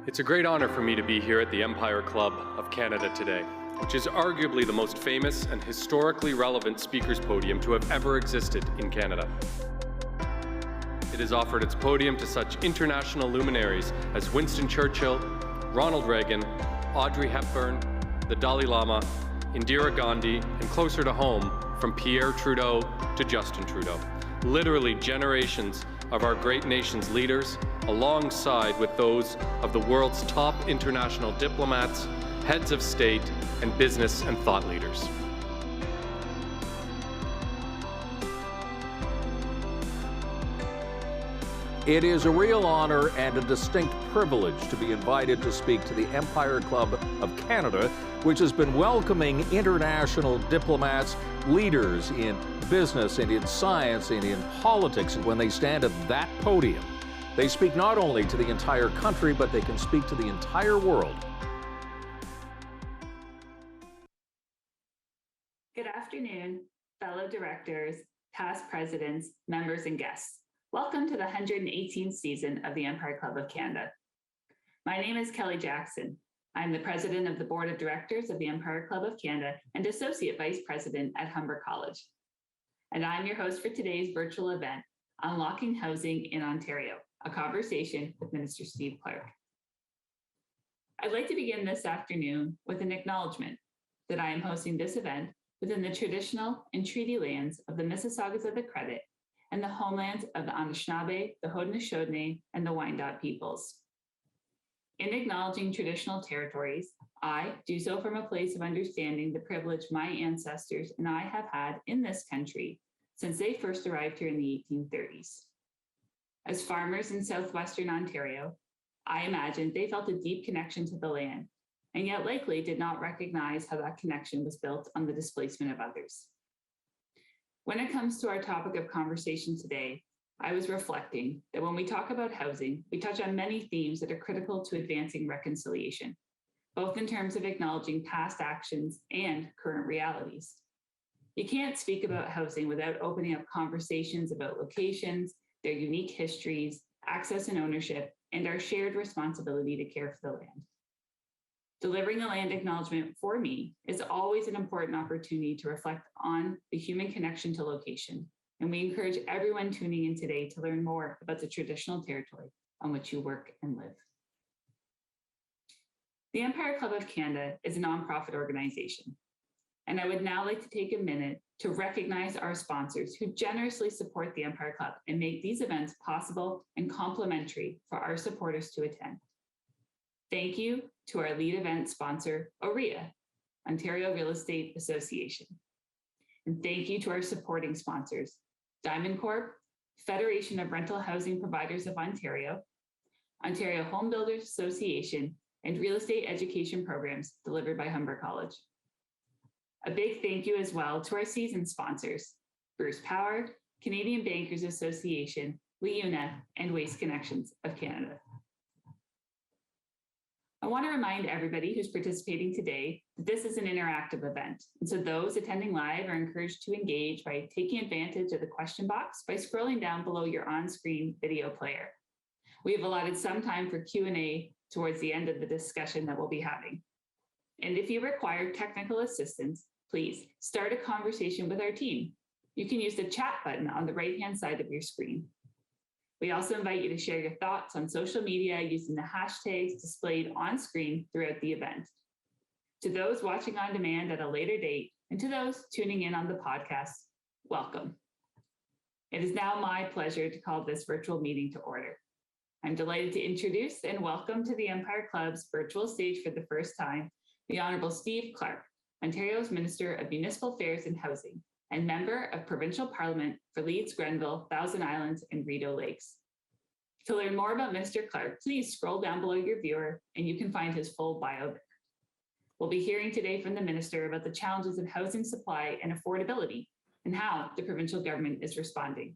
It's a great honor for me to be here at the Empire Club of Canada today, which is arguably the most famous and historically relevant speakers podium to have ever existed in Canada. It has offered its podium to such international luminaries as Winston Churchill, Ronald Reagan, Audrey Hepburn, the Dalai Lama, Indira Gandhi, and closer to home, from Pierre Trudeau to Justin Trudeau. Literally generations of our great nation's leaders, alongside with those of the world's top international diplomats, heads of state, and business and thought leaders. It is a real honor and a distinct privilege to be invited to speak to the Empire Club of Canada, which has been welcoming international diplomats, leaders in business and in science and in politics. And when they stand at that podium, they speak not only to the entire country, but they can speak to the entire world. Good afternoon, fellow directors, past presidents, members, and guests. Welcome to the 118th season of the Empire Club of Canada. My name is Kelly Jackson. I'm the president of the board of directors of the Empire Club of Canada and associate vice president at Humber College. And I'm your host for today's virtual event, Unlocking Housing in Ontario, a conversation with Minister Steve Clark. I'd like to begin this afternoon with an acknowledgement that I am hosting this event within the traditional and treaty lands of the Mississaugas of the Credit and the homelands of the Anishinaabe, the Haudenosaunee, and the Wyandot peoples. In acknowledging traditional territories, I do so from a place of understanding the privilege my ancestors and I have had in this country since they first arrived here in the 1830s. As farmers in southwestern Ontario, I imagine they felt a deep connection to the land, and yet likely did not recognize how that connection was built on the displacement of others. When it comes to our topic of conversation today, I was reflecting that when we talk about housing, we touch on many themes that are critical to advancing reconciliation, both in terms of acknowledging past actions and current realities. You can't speak about housing without opening up conversations about locations, their unique histories, access and ownership, and our shared responsibility to care for the land. Delivering a land acknowledgement for me is always an important opportunity to reflect on the human connection to location. And we encourage everyone tuning in today to learn more about the traditional territory on which you work and live. The Empire Club of Canada is a nonprofit organization. And I would now like to take a minute to recognize our sponsors who generously support the Empire Club and make these events possible and complimentary for our supporters to attend. Thank you to our lead event sponsor, OREA, Ontario Real Estate Association. And thank you to our supporting sponsors, Diamond Corp, Federation of Rental Housing Providers of Ontario, Ontario Home Builders Association, and Real Estate Education Programs delivered by Humber College. A big thank you as well to our season sponsors, Bruce Power, Canadian Bankers Association, LiUNA, and Waste Connections of Canada. I want to remind everybody who's participating today that this is an interactive event. And so those attending live are encouraged to engage by taking advantage of the question box by scrolling down below your on-screen video player. We have allotted some time for Q&A towards the end of the discussion that we'll be having. And if you require technical assistance, please start a conversation with our team. You can use the chat button on the right-hand side of your screen. We also invite you to share your thoughts on social media using the hashtags displayed on screen throughout the event. To those watching on demand at a later date, and to those tuning in on the podcast, welcome. It is now my pleasure to call this virtual meeting to order. I'm delighted to introduce and welcome to the Empire Club's virtual stage for the first time, the Honourable Steve Clark, Ontario's Minister of Municipal Affairs and Housing, and Member of Provincial Parliament for Leeds, Grenville, Thousand Islands, and Rideau Lakes. To learn more about Mr. Clark, please scroll down below your viewer and you can find his full bio there. We'll be hearing today from the Minister about the challenges of housing supply and affordability and how the provincial government is responding.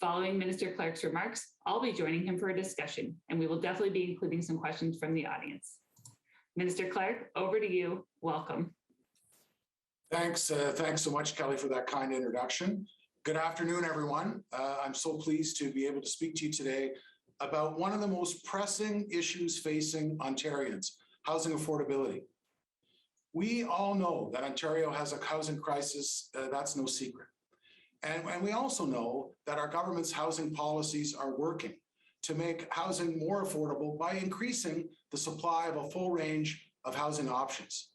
Following Minister Clark's remarks, I'll be joining him for a discussion, and we will definitely be including some questions from the audience. Minister Clark, over to you. Welcome. Thanks so much, Kelly, for that kind introduction. Good afternoon, everyone. I'm so pleased to be able to speak to you today about one of the most pressing issues facing Ontarians, housing affordability. We all know that Ontario has a housing crisis, that's no secret. And we also know that our government's housing policies are working to make housing more affordable by increasing the supply of a full range of housing options.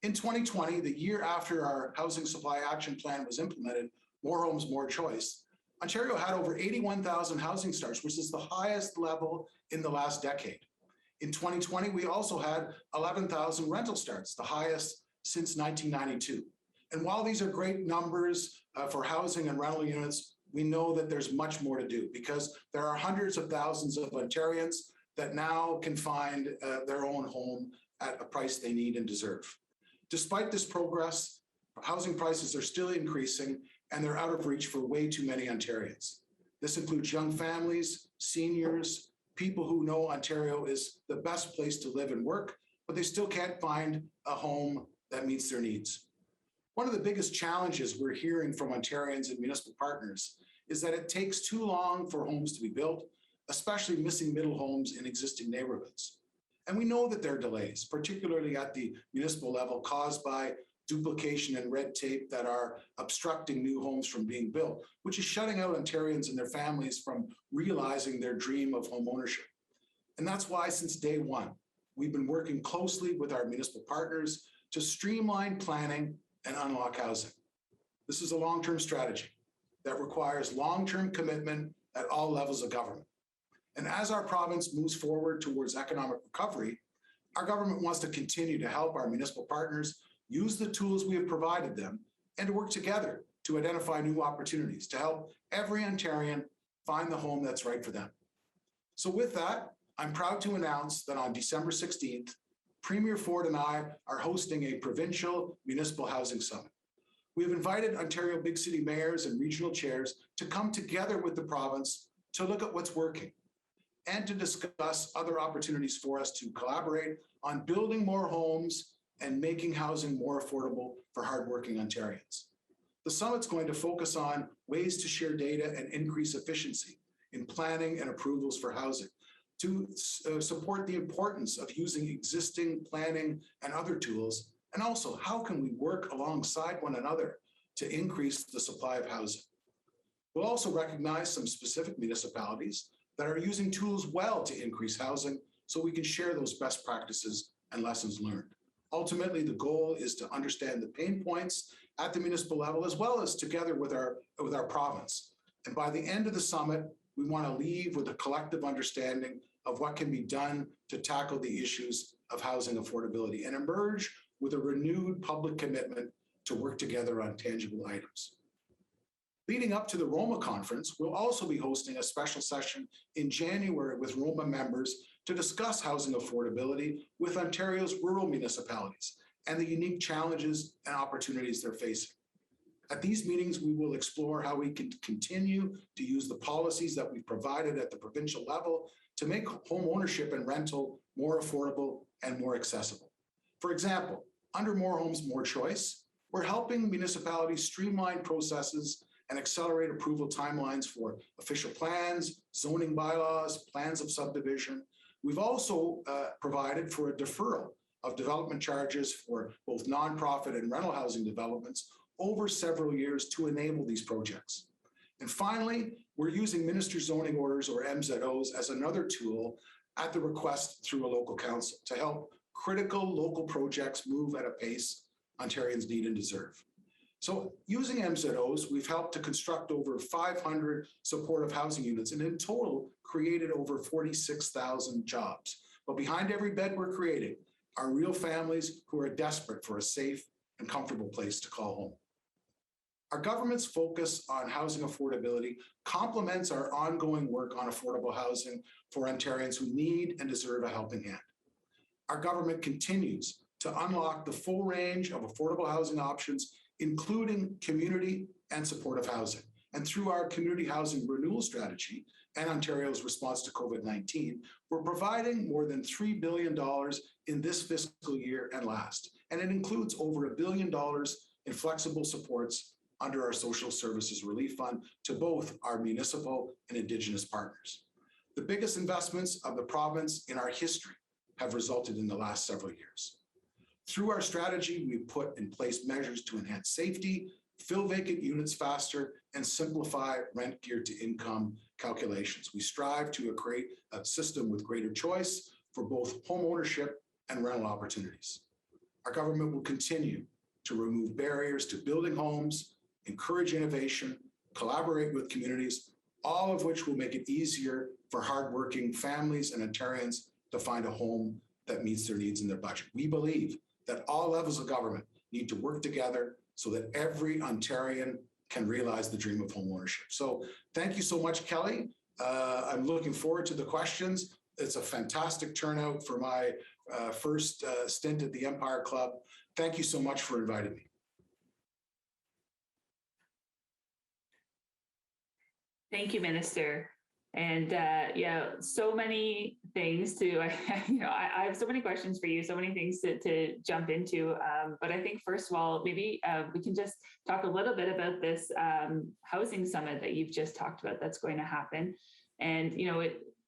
In 2020, the year after our Housing Supply Action Plan was implemented, More Homes, More Choice, Ontario had over 81,000 housing starts, which is the highest level in the last decade. In 2020, we also had 11,000 rental starts, the highest since 1992. And while these are great numbers for housing and rental units, we know that there's much more to do because there are hundreds of thousands of Ontarians that now can find their own home at a price they need and deserve. Despite this progress, housing prices are still increasing and they're out of reach for way too many Ontarians. This includes young families, seniors, people who know Ontario is the best place to live and work, but they still can't find a home that meets their needs. One of the biggest challenges we're hearing from Ontarians and municipal partners is that it takes too long for homes to be built, especially missing middle homes in existing neighborhoods. And we know that there are delays, particularly at the municipal level, caused by duplication and red tape that are obstructing new homes from being built, which is shutting out Ontarians and their families from realizing their dream of home ownership. And that's why since day one, we've been working closely with our municipal partners to streamline planning and unlock housing. This is a long-term strategy that requires long-term commitment at all levels of government. And as our province moves forward towards economic recovery, our government wants to continue to help our municipal partners use the tools we have provided them and to work together to identify new opportunities to help every Ontarian find the home that's right for them. So with that, I'm proud to announce that on December 16th, Premier Ford and I are hosting a provincial municipal housing summit. We have invited Ontario big city mayors and regional chairs to come together with the province to look at what's working and to discuss other opportunities for us to collaborate on building more homes and making housing more affordable for hardworking Ontarians. The summit's going to focus on ways to share data and increase efficiency in planning and approvals for housing, to support the importance of using existing planning and other tools, and also how can we work alongside one another to increase the supply of housing. We'll also recognize some specific municipalities that are using tools well to increase housing so we can share those best practices and lessons learned. Ultimately, the goal is to understand the pain points at the municipal level as well as together with our province. And by the end of the summit, we want to leave with a collective understanding of what can be done to tackle the issues of housing affordability and emerge with a renewed public commitment to work together on tangible items. Leading up to the Roma conference, we'll also be hosting a special session in January with Roma members to discuss housing affordability with Ontario's rural municipalities and the unique challenges and opportunities they're facing. At these meetings, we will explore how we can continue to use the policies that we've provided at the provincial level to make home ownership and rental more affordable and more accessible. For example, under More Homes, More Choice, we're helping municipalities streamline processes and accelerate approval timelines for official plans, zoning bylaws, plans of subdivision. We've also provided for a deferral of development charges for both nonprofit and rental housing developments over several years to enable these projects. And finally, we're using Minister Zoning Orders, or MZOs, as another tool at the request through a local council to help critical local projects move at a pace Ontarians need and deserve. So using MZOs, we've helped to construct over 500 supportive housing units and in total created over 46,000 jobs. But behind every bed we're creating are real families who are desperate for a safe and comfortable place to call home. Our government's focus on housing affordability complements our ongoing work on affordable housing for Ontarians who need and deserve a helping hand. Our government continues to unlock the full range of affordable housing options, including community and supportive housing. And through our community housing renewal strategy and Ontario's response to COVID-19, we're providing more than $3 billion in this fiscal year and last. And it includes over $1 billion in flexible supports under our Social Services Relief Fund to both our municipal and Indigenous partners. The biggest investments of the province in our history have resulted in the last several years. Through our strategy, we've put in place measures to enhance safety, fill vacant units faster, and simplify rent geared to income calculations. We strive to create a system with greater choice for both home ownership and rental opportunities. Our government will continue to remove barriers to building homes, encourage innovation, collaborate with communities, all of which will make it easier for hardworking families and Ontarians to find a home that meets their needs and their budget. We believe that all levels of government need to work together so that every Ontarian can realize the dream of home ownership. So thank you so much, Kelly. I'm looking forward to the questions. It's a fantastic turnout for my first stint at the Empire Club. Thank you so much for inviting me. Thank you, Minister. And yeah, so many things to, I have so many questions for you, so many things to jump into. But I think first of all, maybe we can just talk a little bit about this housing summit that you've just talked about that's going to happen. And,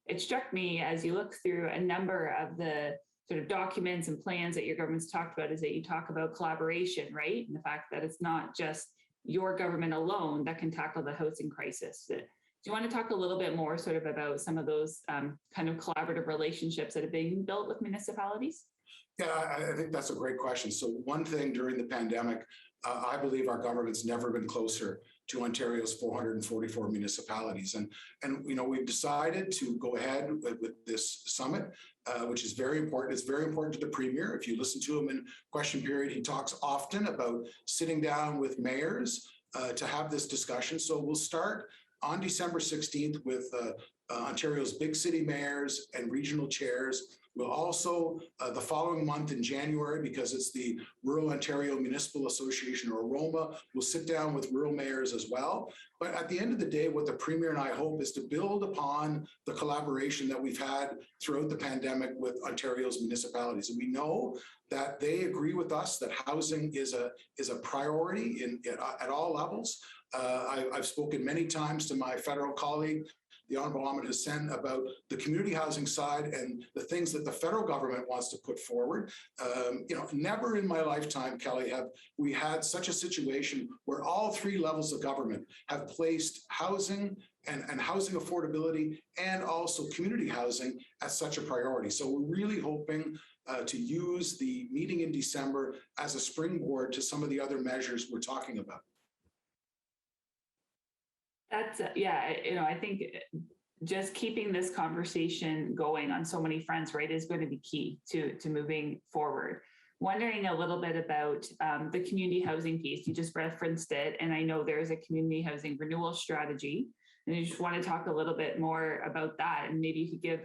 it struck me as you look through a number of the sort of documents and plans that your government's talked about is that you talk about collaboration, right? And the fact that it's not just your government alone that can tackle the housing crisis. Do you want to talk a little bit more sort of about some of those kind of collaborative relationships that have been built with municipalities? Yeah, I think that's a great question. So one thing during the pandemic, I believe our government's never been closer to Ontario's 444 municipalities. And we've decided to go ahead with this summit, which is very important. It's very important to the Premier. If you listen to him in question period, he talks often about sitting down with mayors to have this discussion. So we'll start on December 16th with Ontario's big city mayors and regional chairs. We'll also, the following month in January, because it's the Rural Ontario Municipal Association, or ROMA, we'll sit down with rural mayors as well. But at the end of the day, what the Premier and I hope is to build upon the collaboration that we've had throughout the pandemic with Ontario's municipalities. And we know that they agree with us that housing is a priority at all levels. I've spoken many times to my federal colleague, the Honourable Ahmed Hussain, about the community housing side and the things that the federal government wants to put forward. Never in my lifetime, Kelly, have we had such a situation where all three levels of government have placed housing and housing affordability and also community housing as such a priority. So we're really hoping to use the meeting in December as a springboard to some of the other measures we're talking about. That's, I think just keeping this conversation going on so many fronts, right, is going to be key to moving forward. Wondering a little bit about the community housing piece. You just referenced it, and I know there's a community housing renewal strategy. And I just want to talk a little bit more about that, and maybe you could give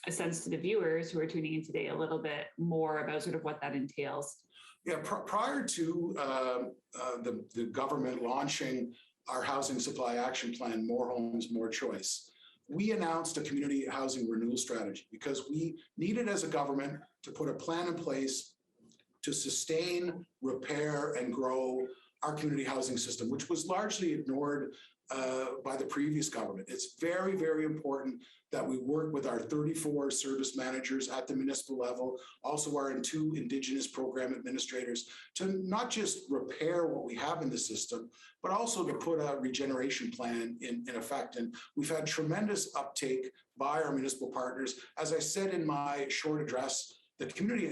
a sense to the viewers who are tuning in today a little bit more about sort of what that entails. Yeah, prior to the government launching our Housing Supply Action Plan, More Homes, More Choice, we announced a community housing renewal strategy because we needed as a government to put a plan in place to sustain, repair, and grow our community housing system, which was largely ignored by the previous government. It's very, very important that we work with our 34 service managers at the municipal level, also our 2 Indigenous program administrators, to not just repair what we have in the system, but also to put a regeneration plan in effect. And we've had tremendous uptake by our municipal partners. As I said in my short address, the community,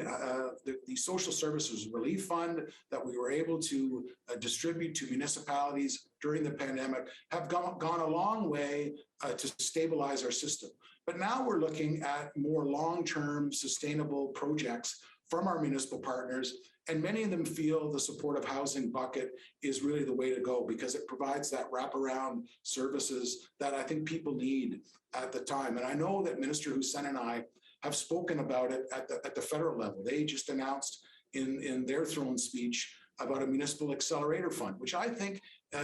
the social services relief fund that we were able to distribute to municipalities during the pandemic have gone a long way to stabilize our system. But now we're looking at more long-term sustainable projects from our municipal partners. And many of them feel the supportive housing bucket is really the way to go because it provides that wraparound services that I think people need at the time. And I know that Minister Hussain and I have spoken about it at the federal level. They just announced in their throne speech about a municipal accelerator fund, which I think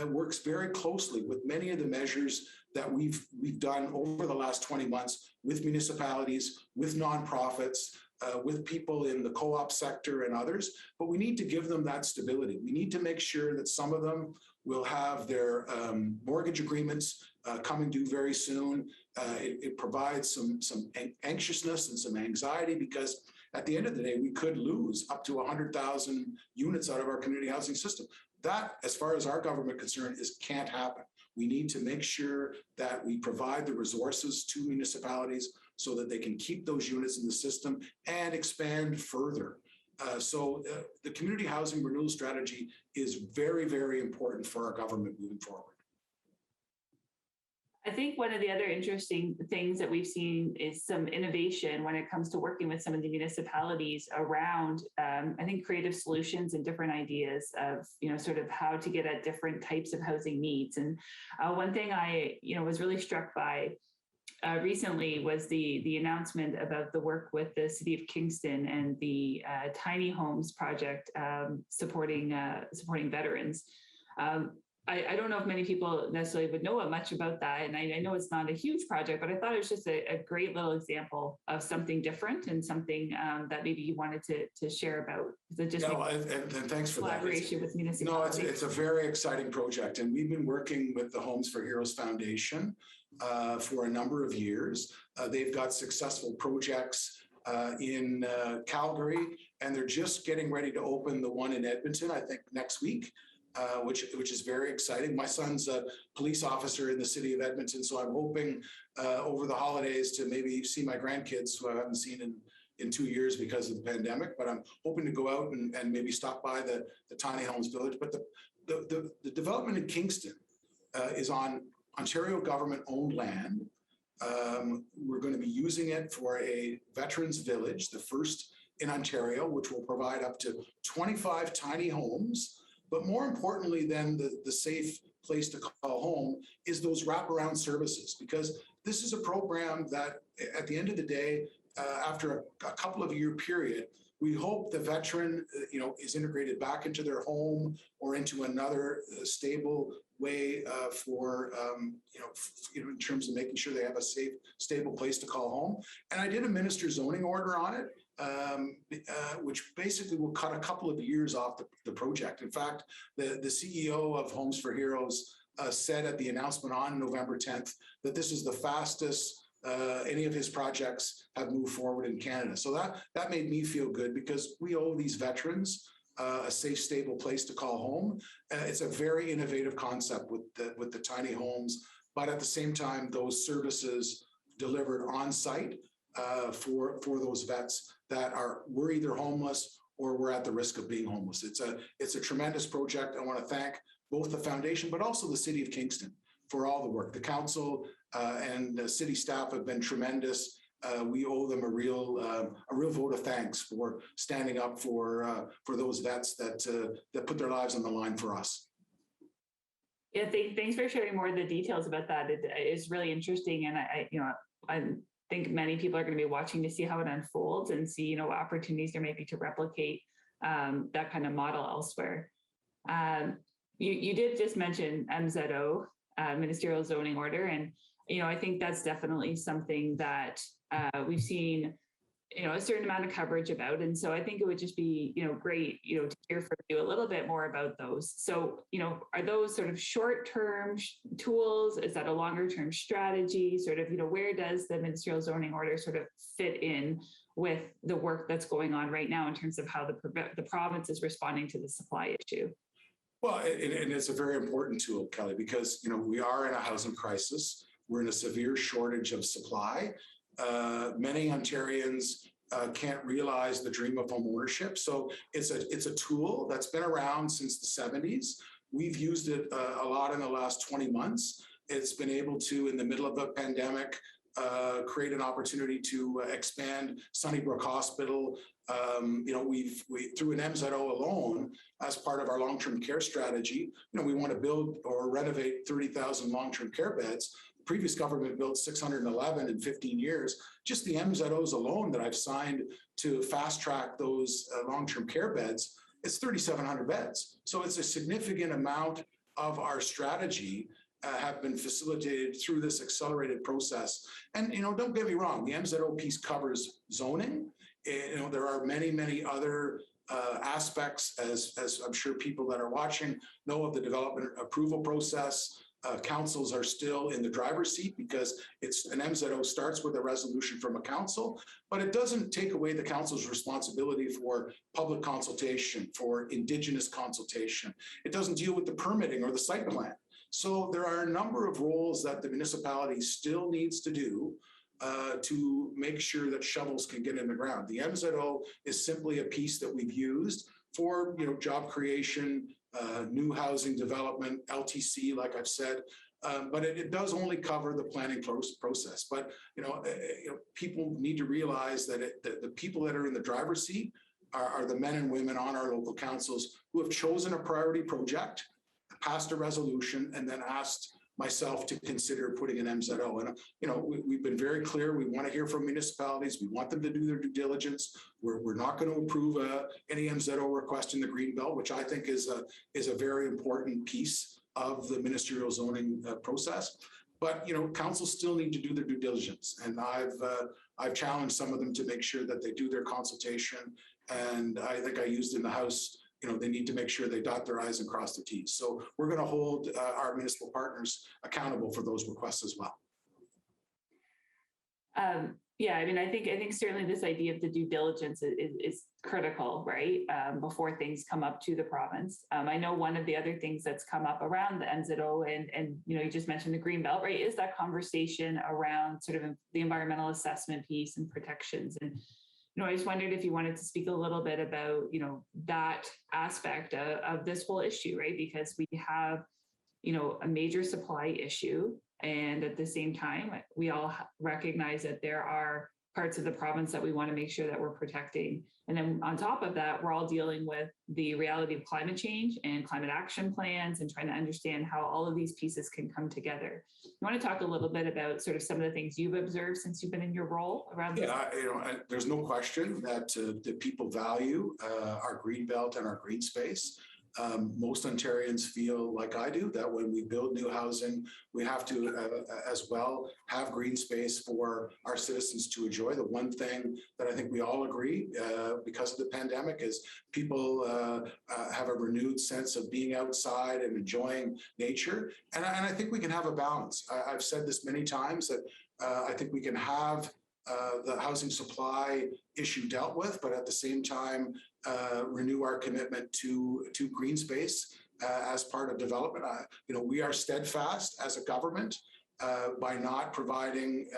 works very closely with many of the measures that we've done over the last 20 months with municipalities, with nonprofits, with people in the co-op sector and others. But we need to give them that stability. We need to make sure that some of them will have their mortgage agreements coming due very soon. It provides some anxiousness and some anxiety because at the end of the day, we could lose up to 100,000 units out of our community housing system. That, as far as our government concerned, can't happen. We need to make sure that we provide the resources to municipalities so that they can keep those units in the system and expand further. So the community housing renewal strategy is very, very important for our government moving forward. I think one of the other interesting things that we've seen is some innovation when it comes to working with some of the municipalities around, I think, creative solutions and different ideas of, sort of how to get at different types of housing needs. And one thing I, was really struck by recently was the announcement about the work with the City of Kingston and the tiny homes project supporting veterans. I don't know if many people necessarily would know much about that, and I know it's not a huge project, but I thought it was just a great little example of something different and something that maybe you wanted to share about. And thanks for that. Collaboration with municipalities. No, it's a very exciting project, and we've been working with the Homes for Heroes Foundation for a number of years. They've got successful projects in Calgary, and they're just getting ready to open the one in Edmonton, I think next week. Which is very exciting. My son's a police officer in the city of Edmonton, so I'm hoping over the holidays to maybe see my grandkids who I haven't seen in 2 years because of the pandemic. But I'm hoping to go out and maybe stop by the tiny homes village. But the development in Kingston is on Ontario government-owned land. We're going to be using it for a veterans village, the first in Ontario, which will provide up to 25 tiny homes. But more importantly than the safe place to call home is those wraparound services, because this is a program that at the end of the day, after a couple of year period, we hope the veteran, is integrated back into their home or into another stable way in terms of making sure they have a safe, stable place to call home. And I did a minister's zoning order on it. Which basically will cut a couple of years off the project. In fact, the CEO of Homes for Heroes said at the announcement on November 10th that this is the fastest any of his projects have moved forward in Canada. So that made me feel good because we owe these veterans a safe, stable place to call home. It's a very innovative concept with the tiny homes, but at the same time, those services delivered on site for those vets that were either homeless or were at the risk of being homeless. It's a tremendous project. I want to thank both the foundation, but also the City of Kingston for all the work. The council and the city staff have been tremendous. We owe them a real vote of thanks for standing up for those vets that put their lives on the line for us. Yeah, thanks for sharing more of the details about that. It is really interesting, and I think many people are going to be watching to see how it unfolds and see, what opportunities there may be to replicate that kind of model elsewhere. You did just mention MZO, Ministerial Zoning Order, and I think that's definitely something that we've seen, a certain amount of coverage about, and so I think it would just be, great, to hear from you a little bit more about those. So, are those sort of short-term tools? Is that a longer-term strategy? Sort of, where does the Ministerial Zoning Order sort of fit in with the work that's going on right now in terms of how the province is responding to the supply issue? Well, and it's a very important tool, Kelly, because, we are in a housing crisis. We're in a severe shortage of supply. Many Ontarians can't realize the dream of home ownership. So it's a tool that's been around since the 70s. We've used it a lot in the last 20 months. It's been able to, in the middle of a pandemic, create an opportunity to expand Sunnybrook Hospital. We through an MZO alone, as part of our long-term care strategy, we want to build or renovate 30,000 long-term care beds. The previous government built 611 in 15 years. Just the MZOs alone that I've signed to fast track those long-term care beds, it's 3,700 beds. So it's a significant amount of our strategy have been facilitated through this accelerated process. And, don't get me wrong, the MZO piece covers zoning. There are many, many other aspects, as I'm sure people that are watching know, of the development approval process. Councils are still in the driver's seat because it's an MZO starts with a resolution from a council, but it doesn't take away the council's responsibility for public consultation, for Indigenous consultation. It doesn't deal with the permitting or the site plan. So there are a number of roles that the municipality still needs to do to make sure that shovels can get in the ground. The MZO is simply a piece that we've used for, job creation, new housing development, LTC, like I've said, but it does only cover the planning process. But people need to realize that the people that are in the driver's seat are the men and women on our local councils who have chosen a priority project, passed a resolution, and then asked myself to consider putting an MZO. And we've been very clear. We want to hear from municipalities. We want them to do their due diligence. We're not going to approve any MZO request in the Greenbelt, which I think is a very important piece of the ministerial zoning process. But councils still need to do their due diligence, and I've challenged some of them to make sure that they do their consultation. And I think I used in the House, they need to make sure they dot their I's and cross their T's. So we're going to hold our municipal partners accountable for those requests as well. Yeah, I mean, I think certainly this idea of the due diligence is critical, right? Before things come up to the province. I know one of the other things that's come up around the MZO and you just mentioned the Greenbelt, right, is that conversation around sort of the environmental assessment piece and protections. And I just wondered if you wanted to speak a little bit about, that aspect of this whole issue, right? Because we have, a major supply issue. And at the same time, we all recognize that there are parts of the province that we want to make sure that we're protecting. And then on top of that, we're all dealing with the reality of climate change and climate action plans and trying to understand how all of these pieces can come together. You want to talk a little bit about sort of some of the things you've observed since you've been in your role around this? Yeah, there's no question that people value our green belt and our green space. Most Ontarians feel like I do, that when we build new housing, we have to as well have green space for our citizens to enjoy. The one thing that I think we all agree because of the pandemic is people have a renewed sense of being outside and enjoying nature. And I think we can have a balance. I've said this many times that I think we can have the housing supply issue dealt with, but at the same time, renew our commitment to green space as part of development. We are steadfast as a government by not providing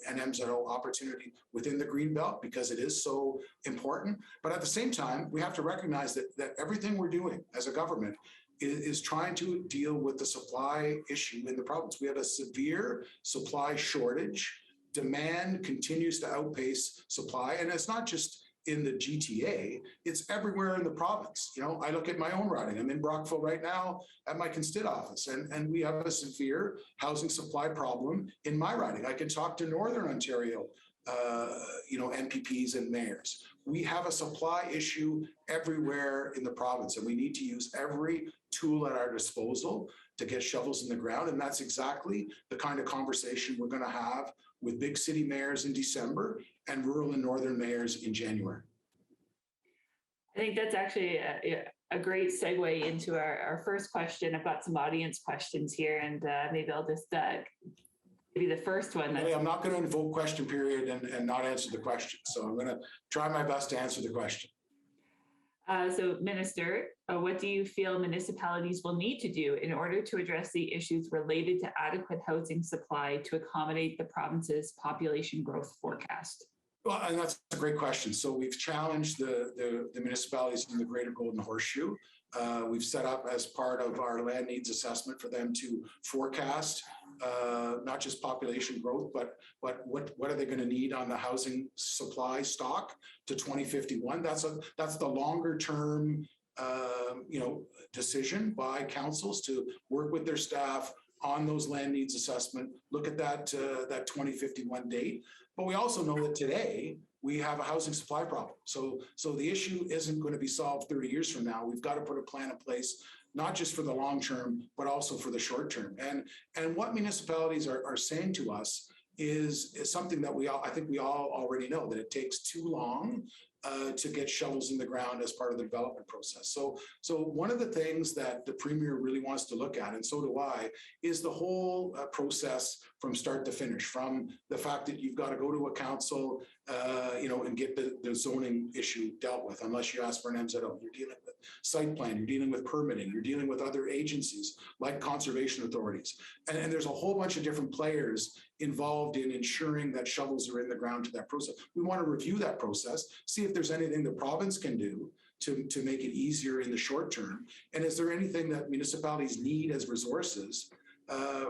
an MZO opportunity within the Greenbelt because it is so important. But at the same time, we have to recognize that everything we're doing as a government is trying to deal with the supply issue in the province. We have a severe supply shortage. Demand continues to outpace supply, and it's not just in the GTA, it's everywhere in the province. I look at my own riding. I'm in Brockville right now at my Constitut office, and we have a severe housing supply problem in my riding. I can talk to Northern Ontario, MPPs and mayors. We have a supply issue everywhere in the province, and we need to use every tool at our disposal to get shovels in the ground. And that's exactly the kind of conversation we're going to have with big city mayors in December and rural and northern mayors in January. I think that's actually a great segue into our first question. I've got some audience questions here, and maybe I'll just give you the first one. I'm not going to invoke question period and not answer the question. So I'm going to try my best to answer the question. So, Minister, what do you feel municipalities will need to do in order to address the issues related to adequate housing supply to accommodate the province's population growth forecast? Well, and that's a great question. So we've challenged the municipalities in the Greater Golden Horseshoe. We've set up as part of our land needs assessment for them to forecast not just population growth, but what are they going to need on the housing supply stock to 2051? That's the longer term decision by councils to work with their staff on those land needs assessment, look at that 2051 date. But we also know that today we have a housing supply problem. So the issue isn't going to be solved 30 years from now. We've got to put a plan in place, not just for the long term, but also for the short term. And what municipalities are saying to us is something that I think we all already know, that it takes too long to get shovels in the ground as part of the development process. So one of the things that the Premier really wants to look at, and so do I, is the whole process from start to finish, from the fact that you've got to go to a council, and get the zoning issue dealt with, unless you ask for an MZO. You're dealing with site plan, you're dealing with permitting, you're dealing with other agencies like conservation authorities. And there's a whole bunch of different players involved in ensuring that shovels are in the ground to that process. We want to review that process, see if there's anything the province can do to make it easier in the short term. And is there anything that municipalities need as resources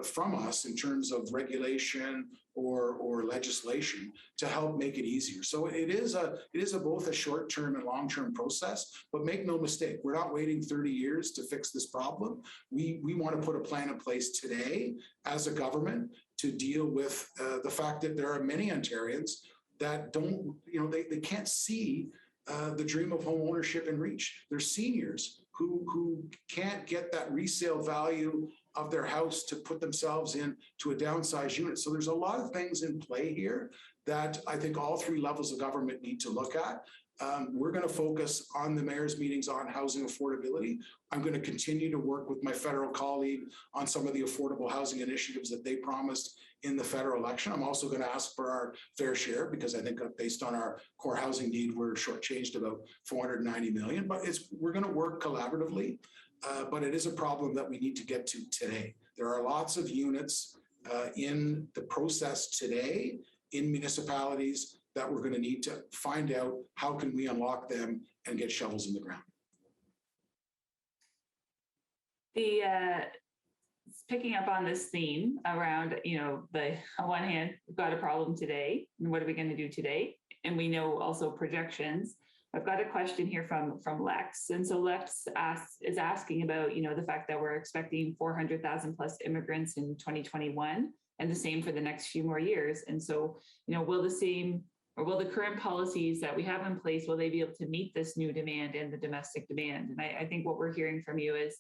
from us in terms of regulation or legislation to help make it easier. So it is both a short-term and long-term process, but make no mistake, we're not waiting 30 years to fix this problem. We want to put a plan in place today as a government to deal with the fact that there are many Ontarians that don't, they can't see the dream of home ownership in reach. They're seniors who can't get that resale value of their house to put themselves into a downsized unit. So there's a lot of things in play here that I think all three levels of government need to look at. We're going to focus on the mayor's meetings on housing affordability. I'm going to continue to work with my federal colleague on some of the affordable housing initiatives that they promised in the federal election. I'm also going to ask for our fair share because I think based on our core housing need, we're shortchanged about $490 million, but we're going to work collaboratively. But it is a problem that we need to get to today. There are lots of units in the process today in municipalities that we're going to need to find out how can we unlock them and get shovels in the ground. Picking up on this theme around, on one hand, we've got a problem today, and what are we going to do today? And we know also projections. I've got a question here from Lex. And so Lex is asking about, the fact that we're expecting 400,000 plus immigrants in 2021 and the same for the next few more years. And so, will the current policies that we have in place, will they be able to meet this new demand and the domestic demand? And I think what we're hearing from you is,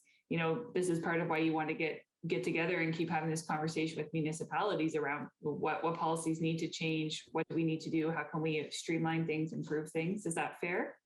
this is part of why you want to get together and keep having this conversation with municipalities around what policies need to change, what do we need to do, how can we streamline things, improve things? Is that fair?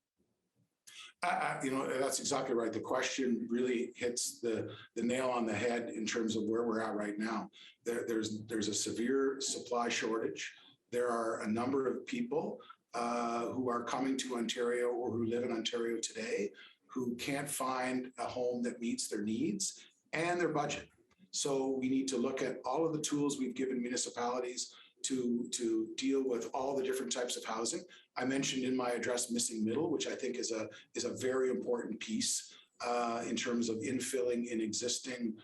That's exactly right. The question really hits the nail on the head in terms of where we're at right now. There's a severe supply shortage. There are a number of people who are coming to Ontario or who live in Ontario today who can't find a home that meets their needs and their budget. So we need to look at all of the tools we've given municipalities to deal with all the different types of housing. I mentioned in my address missing middle, which I think is a very important piece in terms of infilling in existing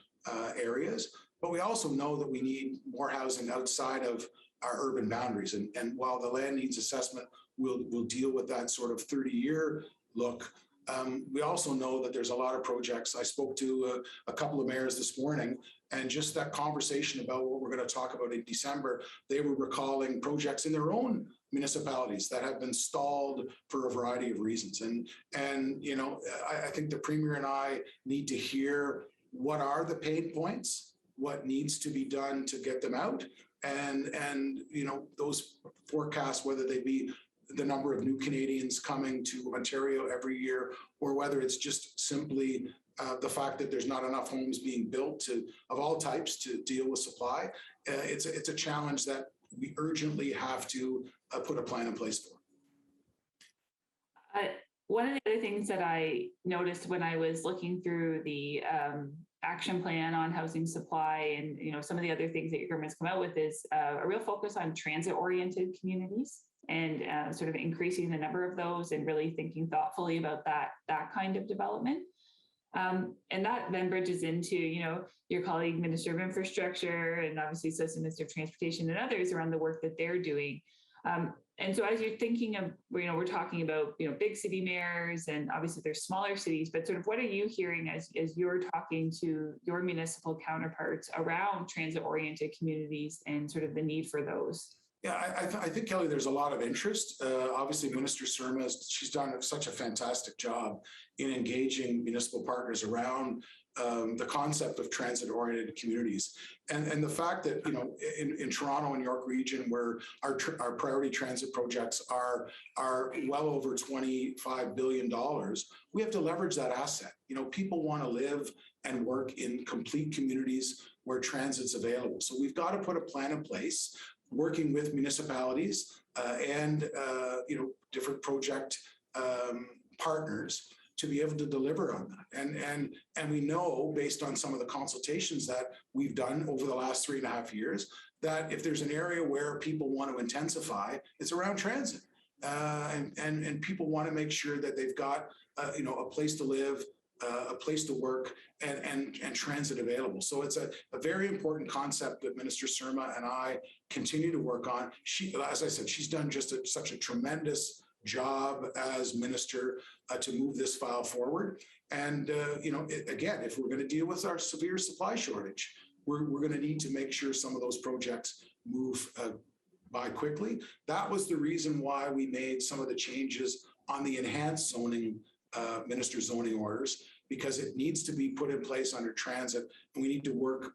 areas. But we also know that we need more housing outside of our urban boundaries. And while the land needs assessment will deal with that sort of 30-year look, we also know that there's a lot of projects. I spoke to a couple of mayors this morning, and just that conversation about what we're going to talk about in December, they were recalling projects in their own municipalities that have been stalled for a variety of reasons. And I think the Premier and I need to hear what are the pain points, what needs to be done to get them out, and those forecasts, whether they be the number of new Canadians coming to Ontario every year, or whether it's just simply the fact that there's not enough homes being built of all types to deal with supply. It's a challenge that we urgently have to put a plan in place for. One of the other things that I noticed when I was looking through the action plan on housing supply and some of the other things that your government's come out with is a real focus on transit-oriented communities and sort of increasing the number of those and really thinking thoughtfully about that kind of development. And that then bridges into, your colleague, Minister of Infrastructure, and obviously Assistant Minister of Transportation and others around the work that they're doing. And so as you're thinking of, we're talking about, big city mayors, and obviously there's smaller cities, but sort of what are you hearing as you're talking to your municipal counterparts around transit-oriented communities and sort of the need for those? Yeah, I think, Kelly, there's a lot of interest. Obviously, Minister Surma, she's done such a fantastic job in engaging municipal partners around the concept of transit-oriented communities, and the fact that in Toronto and York Region, where our priority transit projects are well over $25 billion, we have to leverage that asset. People want to live and work in complete communities where transit's available. So we've got to put a plan in place, working with municipalities and different project partners to be able to deliver on that. And we know, based on some of the consultations that we've done over the last 3.5 years, that if there's an area where people want to intensify, it's around transit. And people want to make sure that they've got a place to live, a place to work, and transit available. So it's a very important concept that Minister Surma and I continue to work on. She, as I said, she's done just such a tremendous job as minister to move this file forward. And again, if we're going to deal with our severe supply shortage, we're going to need to make sure some of those projects move by quickly. That was the reason why we made some of the changes on the enhanced zoning, minister zoning orders, because it needs to be put in place under transit, and we need to work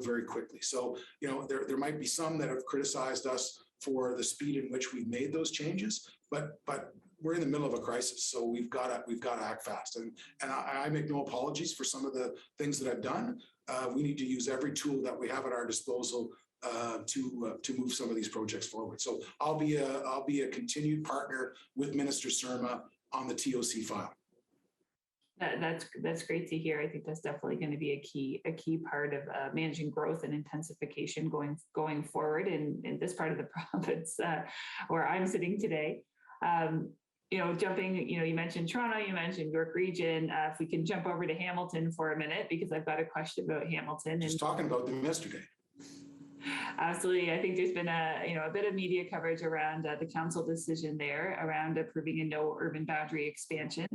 very quickly. So there might be some that have criticized us for the speed in which we've made those changes, but we're in the middle of a crisis, so we've got to act fast. And I make no apologies for some of the things that I've done. We need to use every tool that we have at our disposal to move some of these projects forward. So I'll be a continued partner with Minister Surma on the TOC file. That's great to hear. I think that's definitely going to be a key part of managing growth and intensification going forward in this part of the province where I'm sitting today. Jumping, you mentioned Toronto, you mentioned York Region. If we can jump over to Hamilton for a minute, because I've got a question about Hamilton. Just talking about them yesterday. Absolutely. I think there's been a bit of media coverage around the council decision there around approving a no urban boundary expansion.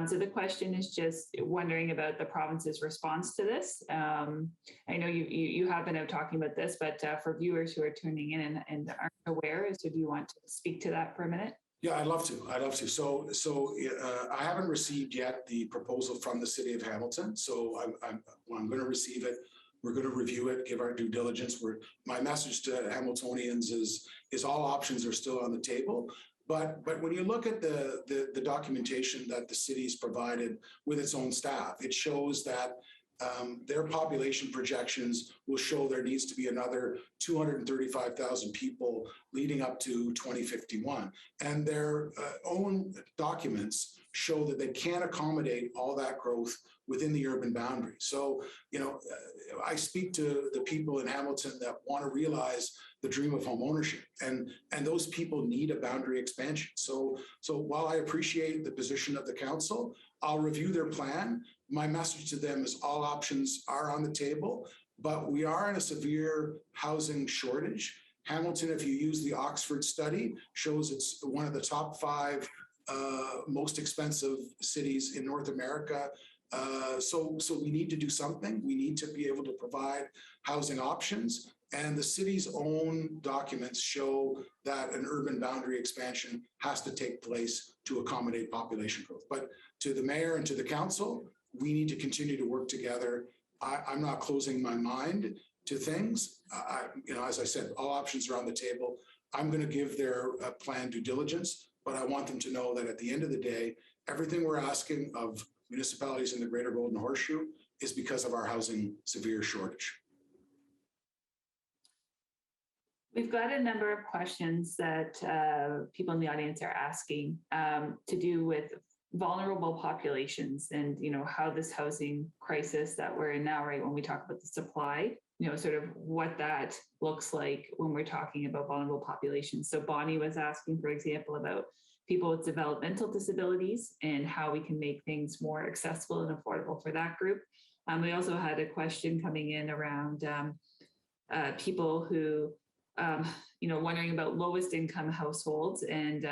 So the question is just wondering about the province's response to this. I know you have been out talking about this, but for viewers who are tuning in and aren't aware, so do you want to speak to that for a minute? Yeah, I'd love to. So I haven't received yet the proposal from the City of Hamilton. So I'm going to receive it. We're going to review it, give our due diligence. My message to Hamiltonians is all options are still on the table. But when you look at the documentation that the city's provided with its own staff, it shows that their population projections will show there needs to be another 235,000 people leading up to 2051. And their own documents show that they can't accommodate all that growth within the urban boundary. So, I speak to the people in Hamilton that want to realize the dream of home ownership, and those people need a boundary expansion. So while I appreciate the position of the council, I'll review their plan. My message to them is all options are on the table, but we are in a severe housing shortage. Hamilton, if you use the Oxford study, shows it's one of the top 5 most expensive cities in North America. So we need to do something. We need to be able to provide housing options. And the city's own documents show that an urban boundary expansion has to take place to accommodate population growth. But to the mayor and to the council, we need to continue to work together. I'm not closing my mind to things. As I said, all options are on the table. I'm going to give their plan due diligence, but I want them to know that at the end of the day, everything we're asking of municipalities in the Greater Golden Horseshoe is because of our housing severe shortage. We've got a number of questions that people in the audience are asking to do with vulnerable populations and, how this housing crisis that we're in now, right, when we talk about the supply, sort of what that looks like when we're talking about vulnerable populations. So Bonnie was asking, for example, about people with developmental disabilities and how we can make things more accessible and affordable for that group. We also had a question coming in around people who, wondering about lowest income households and,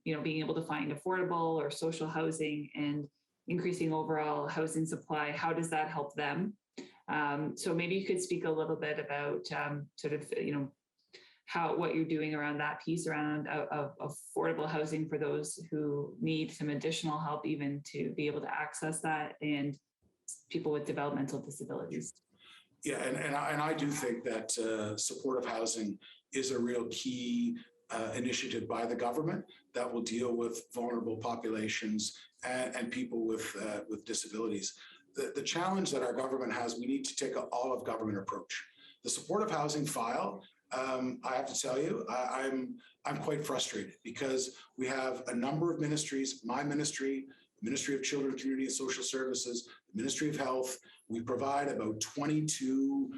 being able to find affordable or social housing and increasing overall housing supply. How does that help them? So maybe you could speak a little bit about what you're doing around that piece around affordable housing for those who need some additional help even to be able to access that, and people with developmental disabilities. Yeah, and I do think that supportive housing is a real key initiative by the government that will deal with vulnerable populations and people with disabilities. The challenge that our government has, we need to take an all-of-government approach. The supportive housing file, I have to tell you, I'm quite frustrated because we have a number of ministries, my ministry, Ministry of Children, Community and Social Services, Ministry of Health. We provide about 22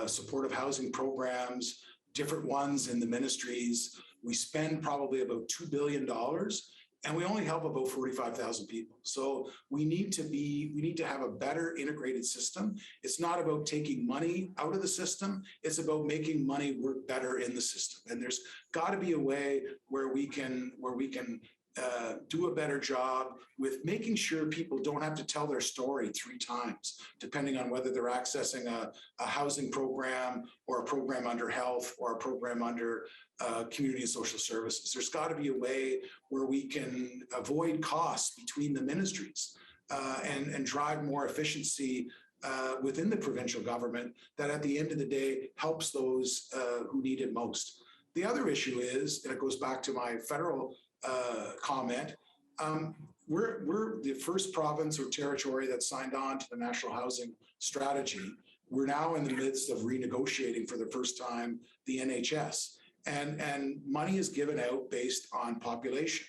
supportive housing programs, different ones in the ministries. We spend probably about $2 billion and we only help about 45,000 people. So we need to have a better integrated system. It's not about taking money out of the system. It's about making money work better in the system. And there's got to be a way where we can do a better job with making sure people don't have to tell their story 3 times, depending on whether they're accessing a housing program or a program under health or a program under community and social services. There's got to be a way where we can avoid costs between the ministries and drive more efficiency within the provincial government that at the end of the day helps those who need it most. The other issue is, and it goes back to my federal comment, we're the first province or territory that signed on to the National Housing Strategy. We're now in the midst of renegotiating for the first time the NHS, and money is given out based on population.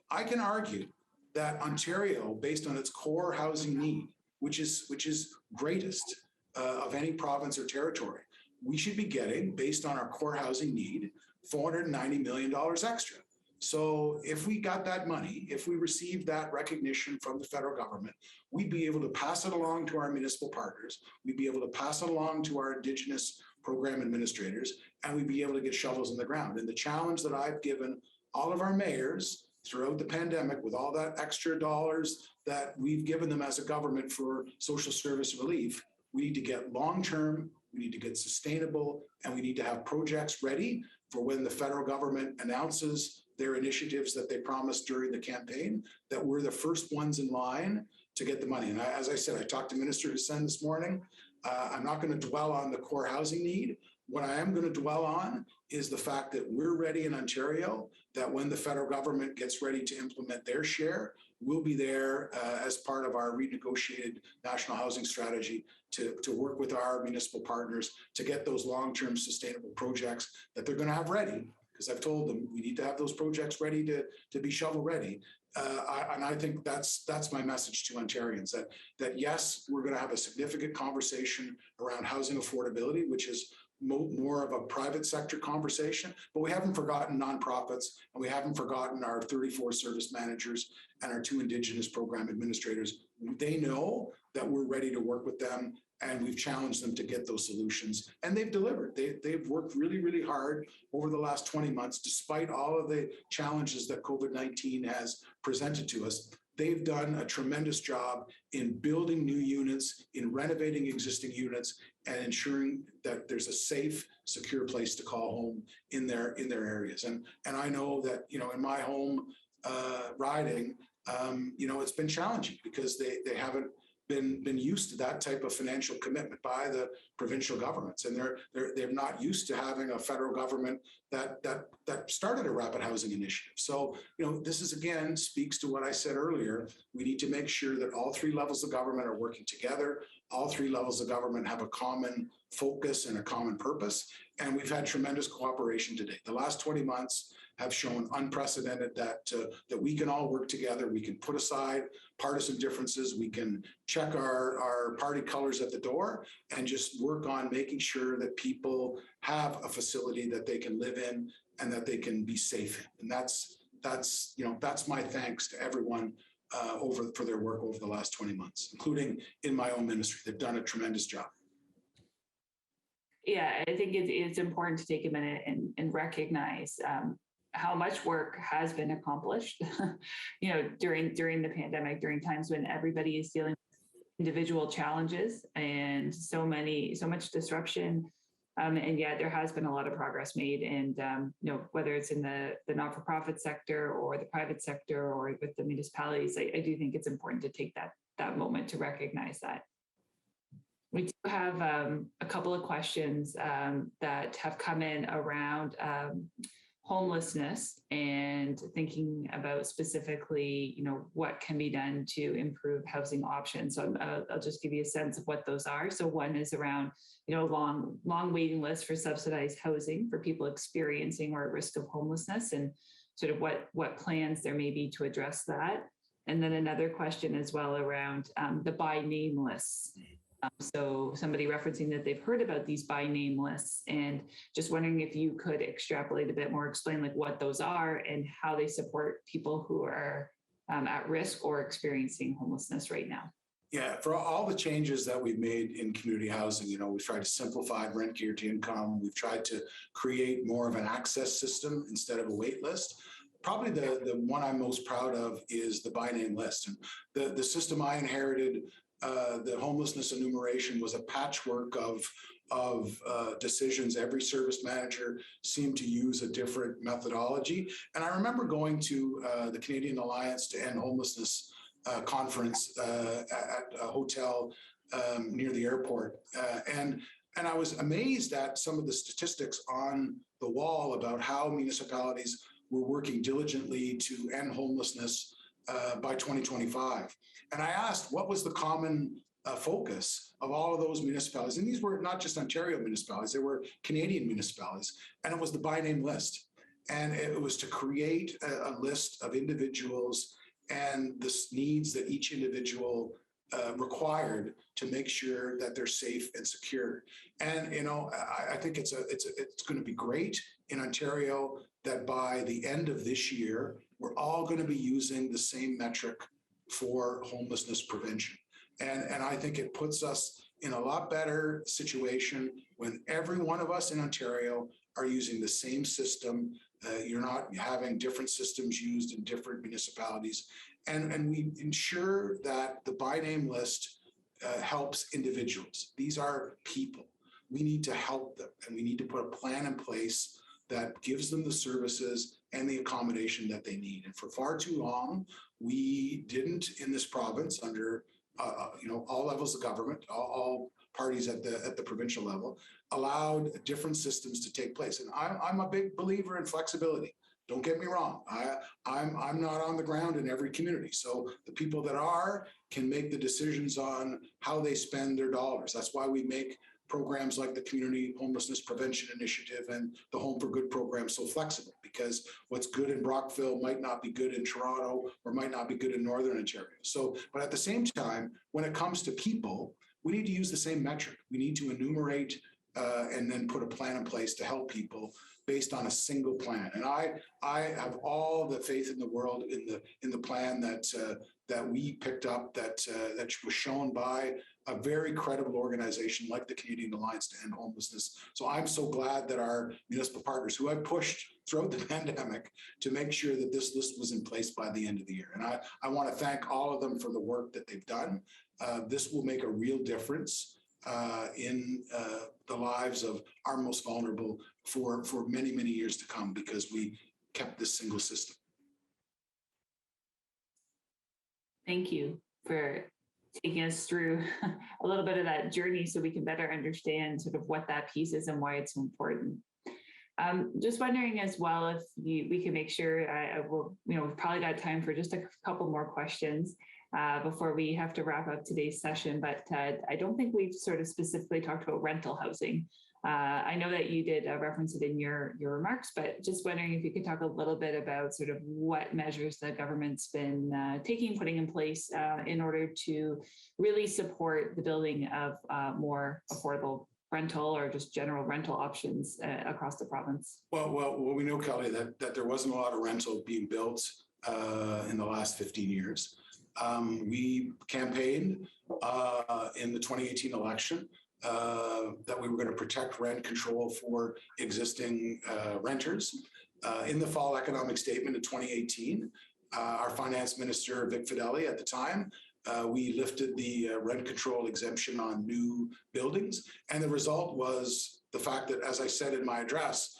I can argue that Ontario, based on its core housing need, which is greatest of any province or territory, we should be getting, based on our core housing need, $490 million extra. So if we got that money, if we received that recognition from the federal government, we'd be able to pass it along to our municipal partners, we'd be able to pass it along to our Indigenous program administrators, and we'd be able to get shovels in the ground. And the challenge that I've given all of our mayors throughout the pandemic, with all that extra dollars that we've given them as a government for social service relief, we need to get long-term, we need to get sustainable, and we need to have projects ready for when the federal government announces their initiatives that they promised during the campaign, that we're the first ones in line to get the money. And as I said, I talked to Minister Hussain this morning. I'm not going to dwell on the core housing need. What I am going to dwell on is the fact that we're ready in Ontario, that when the federal government gets ready to implement their share, we'll be there as part of our renegotiated national housing strategy to work with our municipal partners to get those long-term sustainable projects that they're going to have ready. Because I've told them we need to have those projects ready to be shovel ready. And I think that's my message to Ontarians, that yes, we're going to have a significant conversation around housing affordability, which is more of a private sector conversation, but we haven't forgotten nonprofits, and we haven't forgotten our 34 service managers and our 2 Indigenous program administrators. They know that we're ready to work with them, and we've challenged them to get those solutions, and they've delivered. They've worked really, really hard over the last 20 months, despite all of the challenges that COVID-19 has presented to us. They've done a tremendous job in building new units, in renovating existing units, and ensuring that there's a safe, secure place to call home in their areas. And I know that, in my home riding, it's been challenging because they haven't been used to that type of financial commitment by the provincial governments, and they're not used to having a federal government that started a rapid housing initiative. So this is again speaks to what I said earlier. We need to make sure that all 3 levels of government are working together. All 3 levels of government have a common focus and a common purpose, and we've had tremendous cooperation today. The last 20 months have shown unprecedented that we can all work together. We can put aside partisan differences. We can check our party colors at the door and just work on making sure that people have a facility that they can live in and that they can be safe in. And that's my thanks to everyone for their work over the last 20 months, including in my own ministry. They've done a tremendous job. Yeah, I think it's important to take a minute and recognize how much work has been accomplished, during the pandemic, during times when everybody is dealing with individual challenges and so much disruption. And yet there has been a lot of progress made, and whether it's in the not-for-profit sector or the private sector or with the municipalities, I do think it's important to take that moment to recognize that. We do have a couple of questions that have come in around homelessness and thinking about specifically, what can be done to improve housing options. So I'll just give you a sense of what those are. So one is around, long waiting lists for subsidized housing for people experiencing or at risk of homelessness, and sort of what plans there may be to address that. And then another question as well around the by name lists. So somebody referencing that they've heard about these by name lists, and just wondering if you could extrapolate a bit more, explain like what those are and how they support people who are at risk or experiencing homelessness right now. Yeah, for all the changes that we've made in community housing, we've tried to simplify rent guarantee income. We've tried to create more of an access system instead of a wait list. Probably the one I'm most proud of is the by name list. And the system I inherited, the homelessness enumeration, was a patchwork of decisions. Every service manager seemed to use a different methodology. And I remember going to the Canadian Alliance to End Homelessness conference at a hotel near the airport. And I was amazed at some of the statistics on the wall about how municipalities were working diligently to end homelessness by 2025. And I asked, what was the common focus of all of those municipalities? And these were not just Ontario municipalities, they were Canadian municipalities. And it was the by name list. And it was to create a list of individuals and the needs that each individual required to make sure that they're safe and secure. And I think it's going to be great in Ontario that by the end of this year, we're all going to be using the same metric for homelessness prevention. And I think it puts us in a lot better situation when every one of us in Ontario are using the same system. You're not having different systems used in different municipalities. And we ensure that the by name list helps individuals. These are people. We need to help them, and we need to put a plan in place that gives them the services and the accommodation that they need. And for far too long, we didn't in this province, under all levels of government, all parties at the provincial level, allowed different systems to take place. And I'm a big believer in flexibility. Don't get me wrong. I'm not on the ground in every community. So the people that are can make the decisions on how they spend their dollars. That's why we make programs like the Community Homelessness Prevention Initiative and the Home for Good program so flexible, because what's good in Brockville might not be good in Toronto or might not be good in Northern Ontario. So, but at the same time, when it comes to people, we need to use the same metric. We need to enumerate and then put a plan in place to help people based on a single plan. And I have all the faith in the world in the plan that we picked up, that was shown by a very credible organization like the Canadian Alliance to End Homelessness. So I'm so glad that our municipal partners, who I pushed throughout the pandemic to make sure that this list was in place by the end of the year. And I want to thank all of them for the work that they've done. This will make a real difference in the lives of our most vulnerable for many, many years to come, because we kept this single system. Thank you for taking us through a little bit of that journey so we can better understand sort of what that piece is and why it's so important. Just wondering as well if we can make sure, we've probably got time for just a couple more questions before we have to wrap up today's session, but I don't think we've sort of specifically talked about rental housing. I know that you did reference it in your remarks, but just wondering if you could talk a little bit about sort of what measures the government's been putting in place in order to really support the building of more affordable rental or just general rental options across the province. Well, we know, Kelly, that there wasn't a lot of rental being built in the last 15 years. We campaigned in the 2018 election that we were going to protect rent control for existing renters. In the fall economic statement of 2018, our finance minister, Vic Fideli, at the time, we lifted the rent control exemption on new buildings. And the result was the fact that, as I said in my address,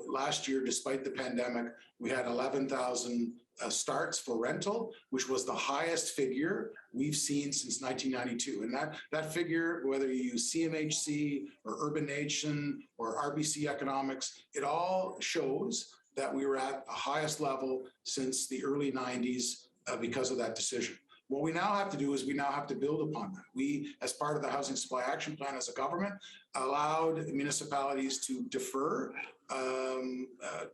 last year, despite the pandemic, we had 11,000 starts for rental, which was the highest figure we've seen since 1992. And that figure, whether you use CMHC or Urban Nation or RBC Economics, it all shows that we were at the highest level since the early 90s because of that decision. What we now have to do is we now have to build upon that. We, as part of the Housing Supply Action Plan as a government, allowed municipalities to defer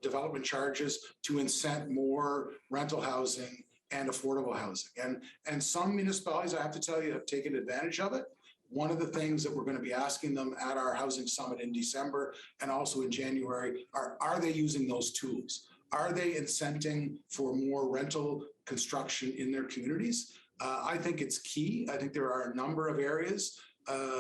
development charges to incent more rental housing and affordable housing. And some municipalities, I have to tell you, have taken advantage of it. One of the things that we're going to be asking them at our housing summit in December and also in January are they using those tools? Are they incenting for more rental construction in their communities? I think it's key. I think there are a number of areas.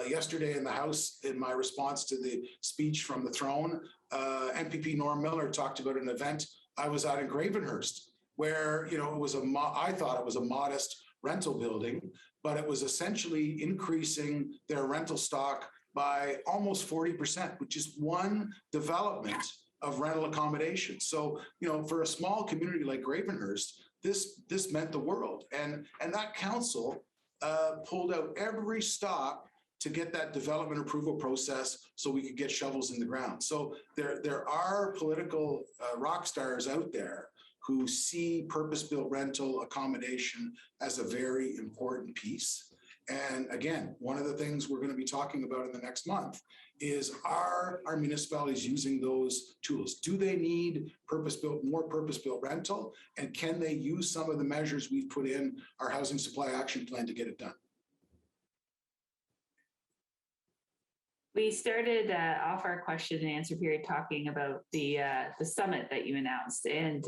Yesterday in the House, in my response to the speech from the throne, MPP Norm Miller talked about an event I was at in Gravenhurst, where it was I thought it was a modest rental building, but it was essentially increasing their rental stock by almost 40%, which is one development of rental accommodation. So, for a small community like Gravenhurst, this meant the world. And that council pulled out every stop to get that development approval process so we could get shovels in the ground. So there are political rock stars out there who see purpose-built rental accommodation as a very important piece. And again, one of the things we're going to be talking about in the next month is, are our municipalities using those tools? Do they need more purpose-built rental? And can they use some of the measures we've put in our Housing Supply Action Plan to get it done? We started off our question and answer period talking about the summit that you announced, and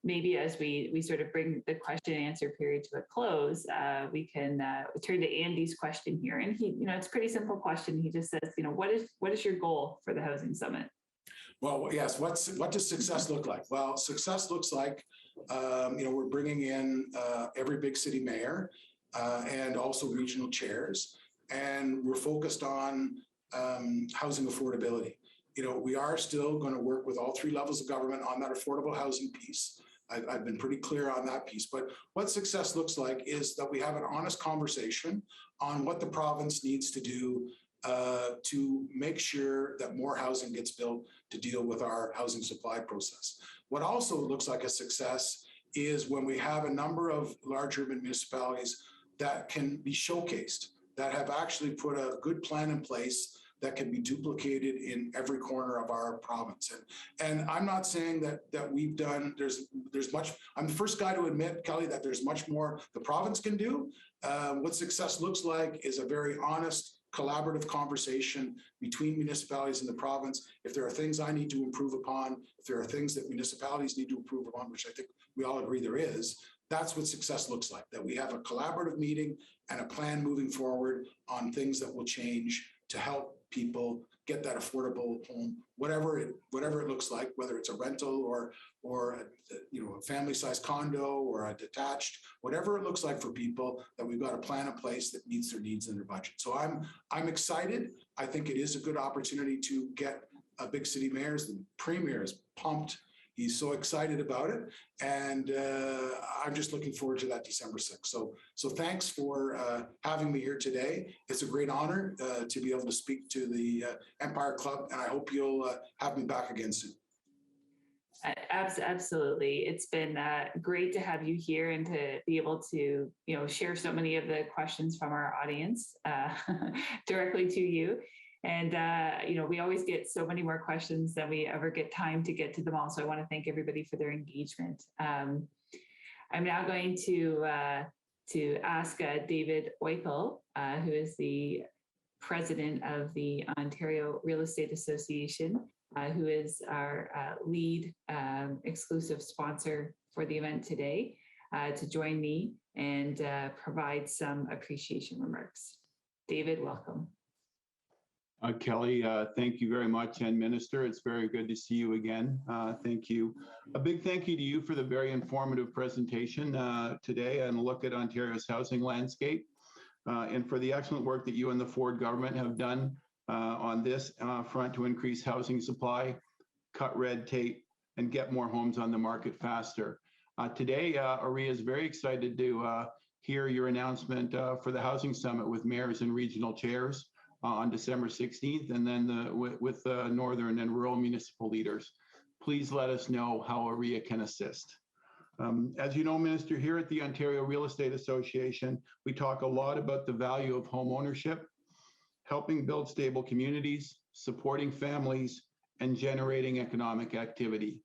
maybe as we sort of bring the question and answer period to a close, we can turn to Andy's question here. And he, it's a pretty simple question. He just says, what is your goal for the Housing Summit? Well, yes. What does success look like? Well, success looks like we're bringing in every big city mayor and also regional chairs, and we're focused on housing affordability. We are still going to work with all three levels of government on that affordable housing piece. I've been pretty clear on that piece, but what success looks like is that we have an honest conversation on what the province needs to do to make sure that more housing gets built to deal with our housing supply process. What also looks like a success is when we have a number of large urban municipalities that can be showcased, that have actually put a good plan in place that can be duplicated in every corner of our province. And I'm not saying that we've done, there's much, I'm the first guy to admit, Kelly, that there's much more the province can do. What success looks like is a very honest, collaborative conversation between municipalities in the province. If there are things I need to improve upon, if there are things that municipalities need to improve upon, which I think we all agree there is, that's what success looks like, that we have a collaborative meeting and a plan moving forward on things that will change to help people get that affordable home, whatever it looks like, whether it's a rental or a family-sized condo or a detached, whatever it looks like for people, that we've got a plan in place that meets their needs and their budget. So I'm excited. I think it is a good opportunity to get big city mayors. The premier is pumped. He's so excited about it, and I'm just looking forward to that December 6th. So thanks for having me here today. It's a great honor to be able to speak to the Empire Club, and I hope you'll have me back again soon. Absolutely. It's been great to have you here and to be able to, share so many of the questions from our audience directly to you. And, we always get so many more questions than we ever get time to get to them all. So I want to thank everybody for their engagement. I'm now going to ask David Oipel, who is the president of the Ontario Real Estate Association, who is our lead exclusive sponsor for the event today, to join me and provide some appreciation remarks. David, welcome. Kelly, thank you very much. And Minister, it's very good to see you again. Thank you. A big thank you to you for the very informative presentation today and a look at Ontario's housing landscape, and for the excellent work that you and the Ford government have done on this front to increase housing supply, cut red tape, and get more homes on the market faster. Today, OREA is very excited to hear your announcement for the Housing Summit with mayors and regional chairs on December 16th, and then with northern and rural municipal leaders. Please let us know how OREA can assist. As you know, Minister, here at the Ontario Real Estate Association, we talk a lot about the value of home ownership, helping build stable communities, supporting families, and generating economic activity.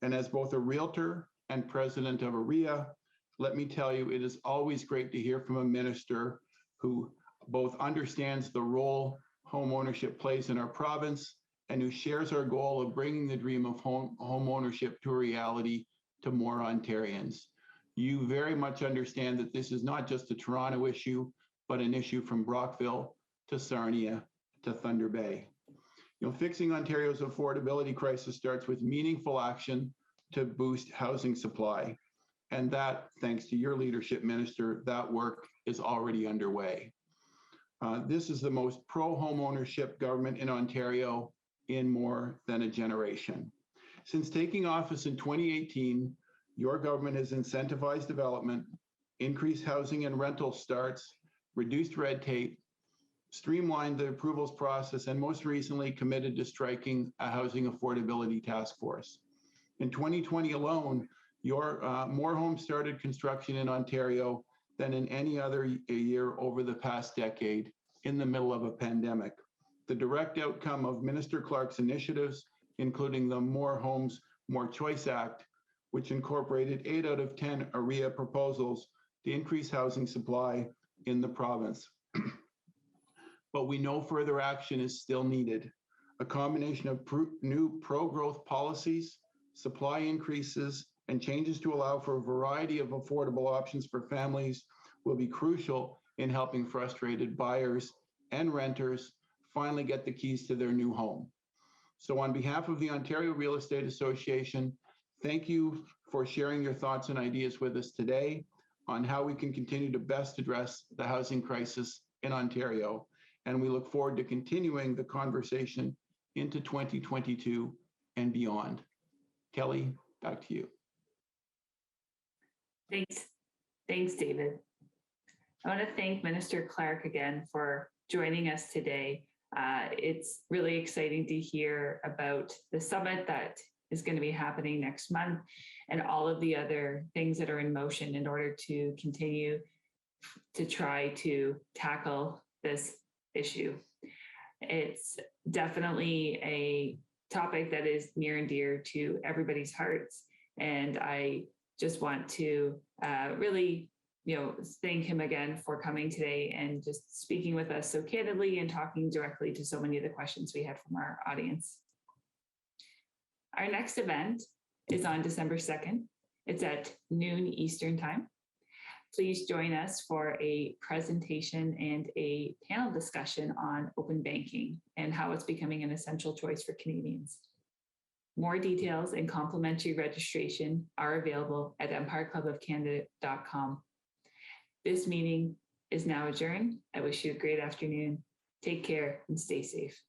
And as both a realtor and president of OREA, let me tell you, it is always great to hear from a minister who both understands the role home ownership plays in our province and who shares our goal of bringing the dream of home ownership to a reality to more Ontarians. You very much understand that this is not just a Toronto issue, but an issue from Brockville to Sarnia to Thunder Bay. You know, fixing Ontario's affordability crisis starts with meaningful action to boost housing supply. And that, thanks to your leadership, Minister, that work is already underway. This is the most pro-home ownership government in Ontario in more than a generation. Since taking office in 2018, your government has incentivized development, increased housing and rental starts, reduced red tape, streamlined the approvals process, and most recently committed to striking a housing affordability task force. In 2020 alone, your more homes started construction in Ontario than in any other year over the past decade in the middle of a pandemic. The direct outcome of Minister Clark's initiatives, including the More Homes, More Choice Act, which incorporated 8 out of 10 OREA proposals to increase housing supply in the province. But we know further action is still needed. A combination of new pro-growth policies, supply increases, and changes to allow for a variety of affordable options for families will be crucial in helping frustrated buyers and renters finally get the keys to their new home. So on behalf of the Ontario Real Estate Association, thank you for sharing your thoughts and ideas with us today on how we can continue to best address the housing crisis in Ontario. And we look forward to continuing the conversation into 2022 and beyond. Kelly, back to you. Thanks, David. I want to thank Minister Clark again for joining us today. It's really exciting to hear about the summit that is going to be happening next month and all of the other things that are in motion in order to continue to try to tackle this issue. It's definitely a topic that is near and dear to everybody's hearts. And I just want to really, thank him again for coming today and just speaking with us so candidly and talking directly to so many of the questions we had from our audience. Our next event is on December 2nd. It's at noon Eastern time. Please join us for a presentation and a panel discussion on open banking and how it's becoming an essential choice for Canadians. More details and complimentary registration are available at empireclubofcanada.com. This meeting is now adjourned. I wish you a great afternoon. Take care and stay safe.